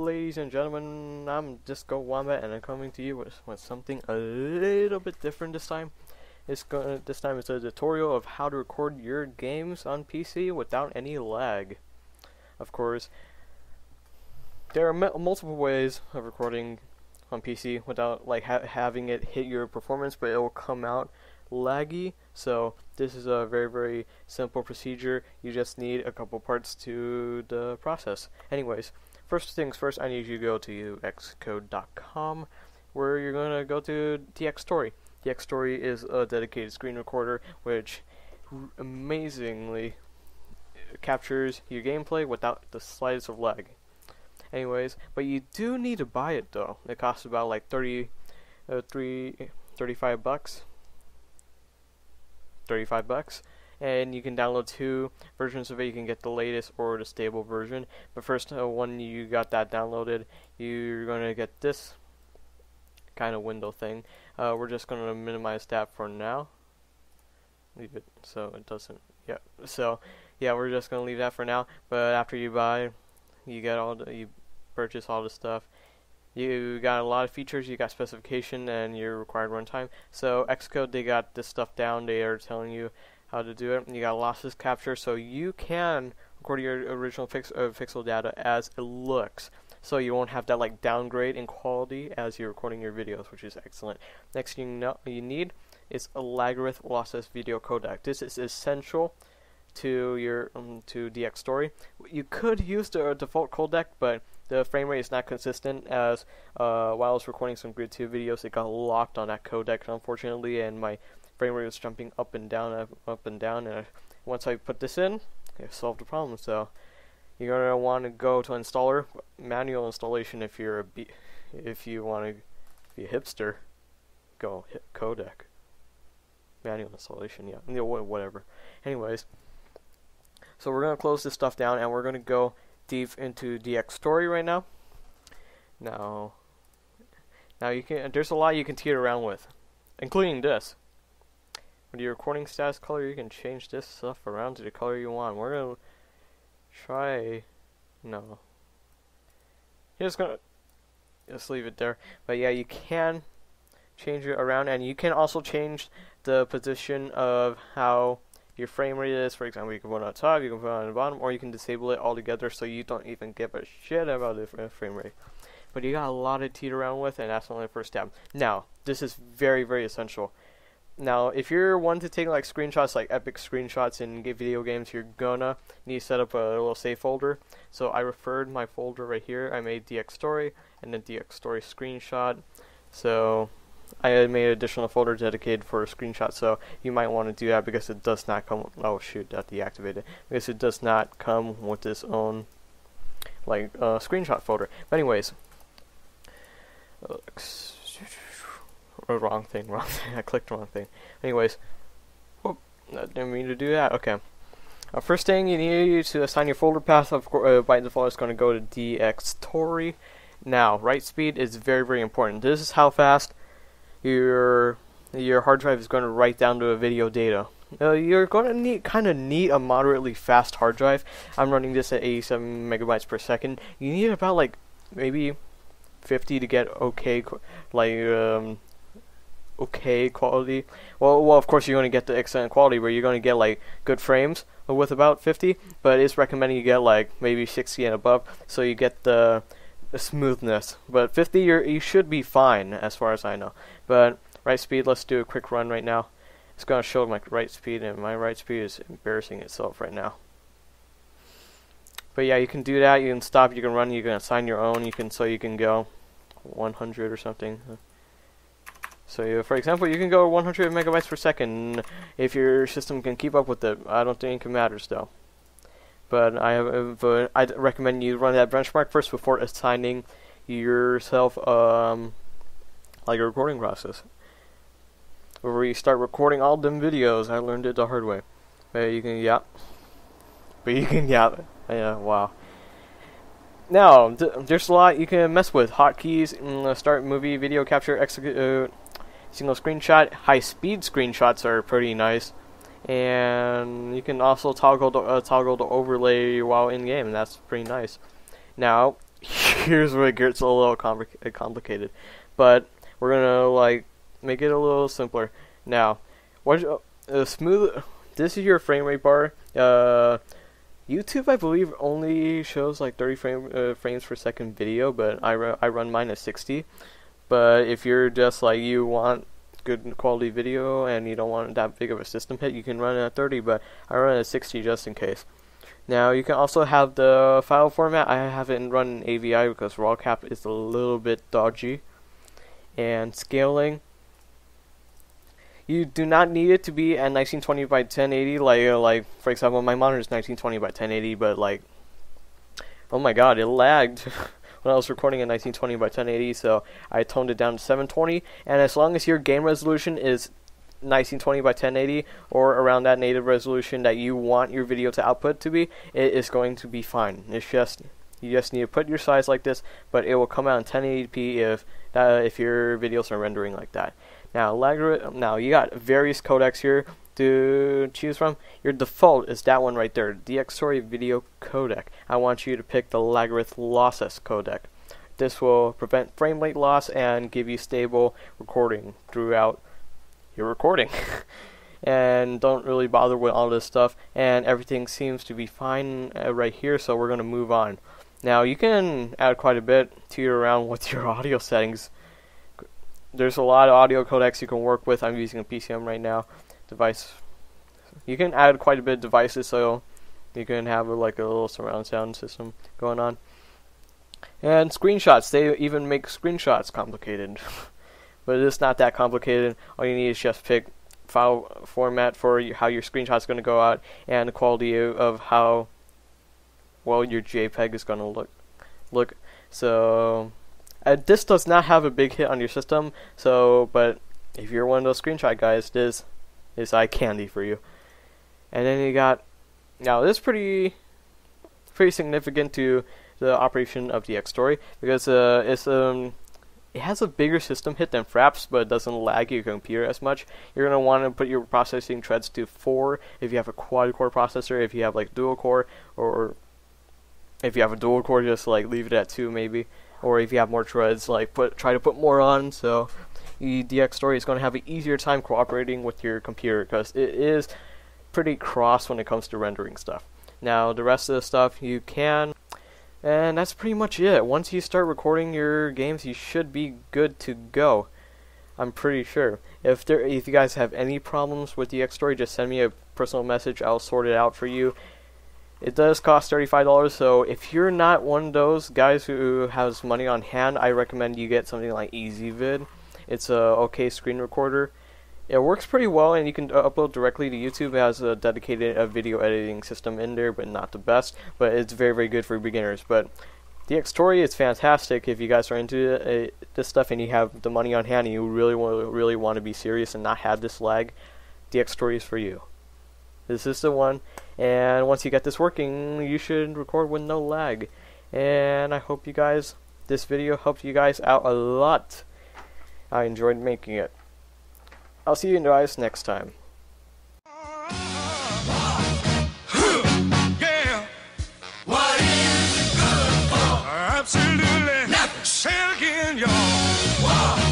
ladies and gentlemen, I'm DiscoWombat, and I'm coming to you with something a little bit different this time. This time it's a tutorial of how to record your games on PC without any lag. Of course, there are multiple ways of recording on PC without like having it hit your performance, but it will come out laggy. So this is a very simple procedure. You just need a couple parts to the process. Anyways, first things first, I need you to go to xcode.com, where you're going to go to DxTory. DxTory is a dedicated screen recorder which amazingly captures your gameplay without the slightest of lag. Anyways, but you do need to buy it though. It costs about like 35 bucks. 35 bucks, and you can download two versions of it. You can get the latest or the stable version, but first, when you got that downloaded, you're going to get this kind of window thing. We're just going to minimize that for now, leave it so it doesn't, we're just going to leave that for now. But after you buy, you purchase all the stuff, you got a lot of features, you got specification, and your required runtime. So Xcode, they got this stuff down. They are telling you how to do it. You got lossless capture, so you can record your original pixel data as it looks. So you won't have that like downgrade in quality as you're recording your videos, which is excellent. Next thing you need is a Lagarith lossless video codec. This is essential to your to DxTory. You could use the default codec, but the frame rate is not consistent, as while I was recording some Grid 2 videos, it got locked on that codec, unfortunately, and my frame rate was jumping up and down, and once I put this in, I solved the problem. So you're going to want to go to installer, manual installation if you want to be a hipster, go hit codec. Manual installation, whatever. Anyways, so we're going to close this stuff down, and we're going to go deep into DxTory right now. Now you can. There's a lot you can teeter around with, including this. With your recording status color, you can change this stuff around to the color you want. We're gonna try. No. You're just gonna leave it there. But yeah, you can change it around, and you can also change the position of how your frame rate is. For example, you can put it on top, you can put it on the bottom, or you can disable it altogether so you don't even give a shit about the frame rate. But you got a lot to teeter around with, and that's only the first step. Now, this is very essential. Now, if you're one to take like screenshots, like epic screenshots in video games, you're gonna need to set up a little save folder. So I referred my folder right here. I made DxTory and then DxTory screenshot. So I made an additional folder dedicated for a screenshot, so you might want to do that because it does not come. Oh shoot, that deactivated. Because it does not come with its own like screenshot folder. But anyways, wrong thing. I clicked the wrong thing. Anyways, whoop, I didn't mean to do that. Okay. First thing you need to assign your folder path. Of course, by default, it's going to go to DxTory. Now, write speed is very important. This is how fast your hard drive is going to write down to a video data. You're going to kind of need a moderately fast hard drive. I'm running this at 87 megabytes per second. You need about like maybe 50 to get okay quality. Well, of course you're going to get the excellent quality where you're going to get like good frames with about 50, but it's recommending you get like maybe 60 and above, so you get the smoothness. But 50, you should be fine as far as I know. But write speed, let's do a quick run right now. It's going to show my write speed, and my write speed is embarrassing itself right now. But yeah, you can do that. You can stop, you can run, you can assign your own. So you can go 100 or something. So for example, you can go 100 megabytes per second if your system can keep up with it. I don't think it matters though. But I'd recommend you run that benchmark first before assigning yourself like a recording process. Where you start recording all them videos. I learned it the hard way. But you can wow. Now, there's a lot you can mess with. Hotkeys, start movie, video capture, execute, single screenshot. High-speed screenshots are pretty nice. And you can also toggle the overlay while in game, and that's pretty nice. Now, here's where it gets a little complicated, but we're gonna like make it a little simpler. Now, smooth. This is your frame rate bar. YouTube, I believe, only shows like 30 frames per second video, but I run mine at 60. But if you're just like you want good quality video and you don't want that big of a system hit, you can run it at 30. But I run it at 60 just in case. Now you can also have the file format. I haven't run AVI because raw cap is a little bit dodgy. And scaling, you do not need it to be at 1920 by 1080. Like for example, my monitor is 1920 by 1080, but like, oh my god, it lagged when I was recording at 1920 by 1080. So I toned it down to 720. And as long as your game resolution is 1920 by 1080 or around that native resolution that you want your video to output to be, it is going to be fine. It's just you just need to put your size like this, but it will come out in 1080p if your videos are rendering like that. Now you got various codecs here to choose from. Your default is that one right there, DxTory video codec. I want you to pick the Lagarith lossless codec. This will prevent frame rate loss and give you stable recording throughout your recording. And don't really bother with all this stuff, and everything seems to be fine right here, so we're going to move on. Now you can add quite a bit to around with your audio settings. There's a lot of audio codecs you can work with. I'm using a PCM right now. You can add quite a bit of devices, so you can have like a little surround sound system going on. And screenshots, they even make screenshots complicated. But it's not that complicated. All you need is just pick file format for how your screenshot's going to go out, and the quality of how well your JPEG is going to look. So this does not have a big hit on your system. But if you're one of those screenshot guys, this is eye candy for you. And then you got, now this is pretty significant to the operation of DxTory, because it has a bigger system hit than Fraps, but it doesn't lag your computer as much. You're going to want to put your processing threads to 4 if you have a quad-core processor. If you have like dual-core, or if you have a dual-core, just like leave it at 2 maybe. Or if you have more threads, like try to put more on. So DxTory is going to have an easier time cooperating with your computer, because it is pretty cross when it comes to rendering stuff. Now the rest of the stuff you can. And that's pretty much it. Once you start recording your games, you should be good to go. I'm pretty sure. If you guys have any problems with DxTory, just send me a personal message. I'll sort it out for you. It does cost $35, so if you're not one of those guys who has money on hand, I recommend you get something like EasyVid. It's a okay screen recorder. It works pretty well, and you can upload directly to YouTube. It has a dedicated video editing system in there, but not the best. But it's very, very good for beginners. But DxTory is fantastic if you guys are into this stuff and you have the money on hand and you really want to be serious and not have this lag. DxTory is for you. This is the one. And once you get this working, you should record with no lag. And I hope this video helped you guys out a lot. I enjoyed making it. I'll see you guys next time. Yeah. What is it good for? Absolutely nothing. Say it again, y'all.